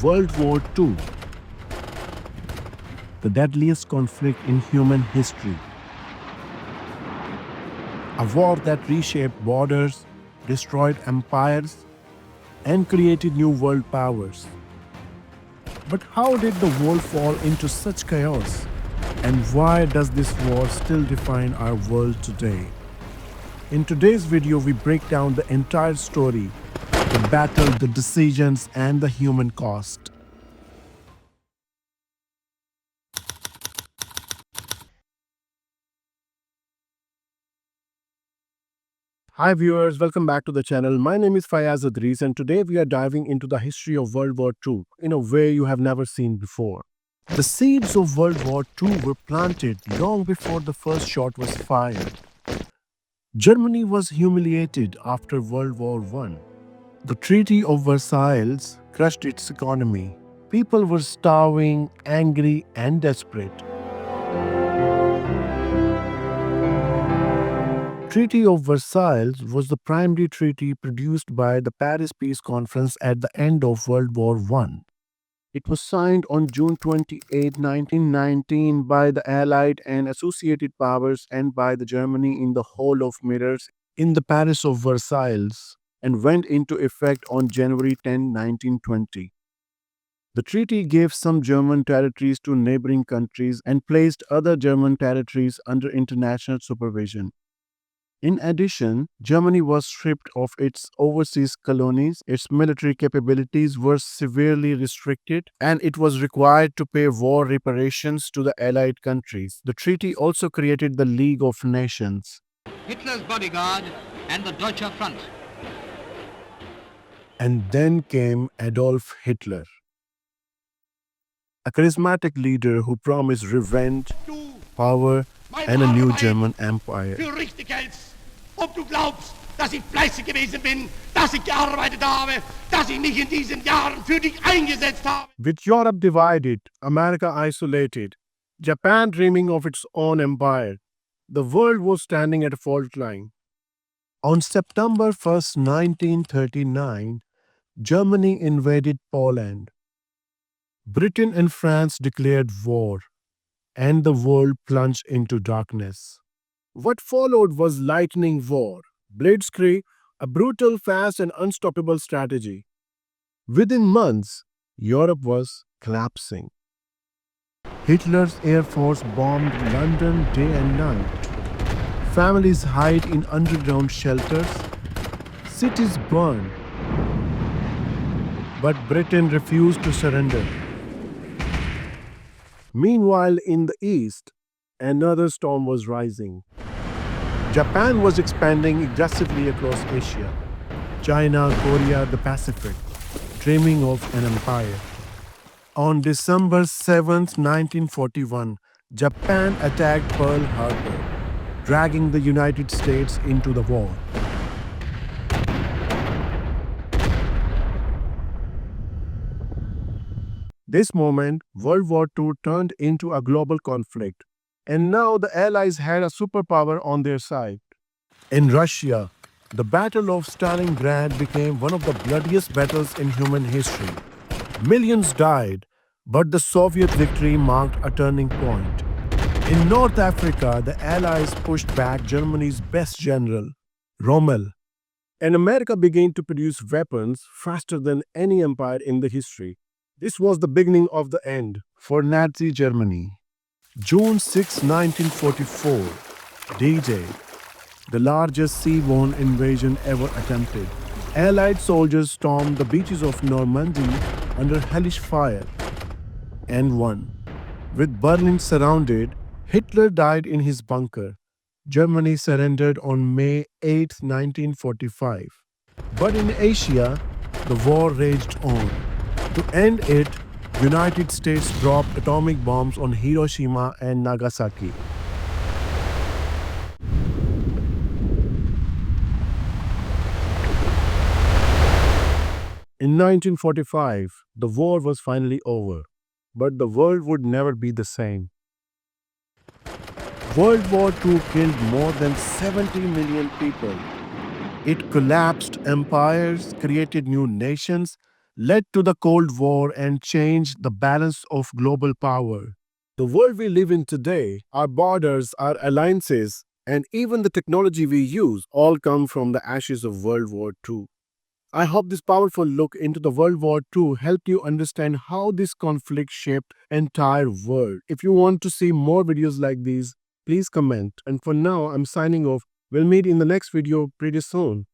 World War II, the deadliest conflict in human history. A war that reshaped borders, destroyed empires, and created new world powers. But how did the world fall into such chaos? And why does this war still define our world today? In today's video, we break down the entire story, the battle, the decisions, and the human cost. Hi viewers, welcome back to the channel. My name is Fayyaz Adrees and today we are diving into the history of World War II in a way you have never seen before. The seeds of World War II were planted long before the first shot was fired. Germany was humiliated after World War I. The Treaty of Versailles crushed its economy. People were starving, angry, and desperate. Treaty of Versailles was the primary treaty produced by the Paris Peace Conference at the end of World War I. It was signed on June 28, 1919 by the Allied and Associated Powers and by the Germany in the Hall of Mirrors in the Paris of Versailles and went into effect on January 10, 1920. The treaty gave some German territories to neighboring countries and placed other German territories under international supervision. In addition, Germany was stripped of its overseas colonies, its military capabilities were severely restricted, and it was required to pay war reparations to the Allied countries. The treaty also created the League of Nations. Hitler's bodyguard and the Deutscher Front. And then came Adolf Hitler, a charismatic leader who promised revenge, power, and a new German empire. Für richtig hältst, ob du glaubst, dass ich fleißig gewesen bin, dass ich gearbeitet habe, dass ich mich in diesen Jahren für dich eingesetzt habe. With Europe divided, America isolated, Japan dreaming of its own empire, the world was standing at a fault line. On September 1st, 1939, Germany invaded Poland. Britain and France declared war, and the world plunged into darkness. What followed was lightning war, blitzkrieg, a brutal, fast, and unstoppable strategy. Within months, Europe was collapsing. Hitler's air force bombed London day and night. Families hid in underground shelters. Cities burned. But Britain refused to surrender. Meanwhile, in the east, another storm was rising. Japan was expanding aggressively across Asia, China, Korea, the Pacific, dreaming of an empire. On December 7, 1941, Japan attacked Pearl Harbor, dragging the United States into the war. This moment, World War II turned into a global conflict, and now the Allies had a superpower on their side. In Russia, the Battle of Stalingrad became one of the bloodiest battles in human history. Millions died, but the Soviet victory marked a turning point. In North Africa, the Allies pushed back Germany's best general, Rommel, and America began to produce weapons faster than any empire in the history. This was the beginning of the end for Nazi Germany. June 6, 1944, D-Day, the largest sea-borne invasion ever attempted. Allied soldiers stormed the beaches of Normandy under hellish fire and won. With Berlin surrounded, Hitler died in his bunker. Germany surrendered on May 8, 1945. But in Asia, the war raged on. To end it, United States dropped atomic bombs on Hiroshima and Nagasaki. In 1945, the war was finally over, but the world would never be the same. World War II killed more than 70 million people. It collapsed empires, created new nations, led to the Cold War and changed the balance of global power. The world we live in today, our borders, our alliances, and even the technology we use all come from the ashes of World War II. I hope this powerful look into the World War II helped you understand how this conflict shaped entire world. If you want to see more videos like these, please comment. And for now, I'm signing off. We'll meet in the next video pretty soon.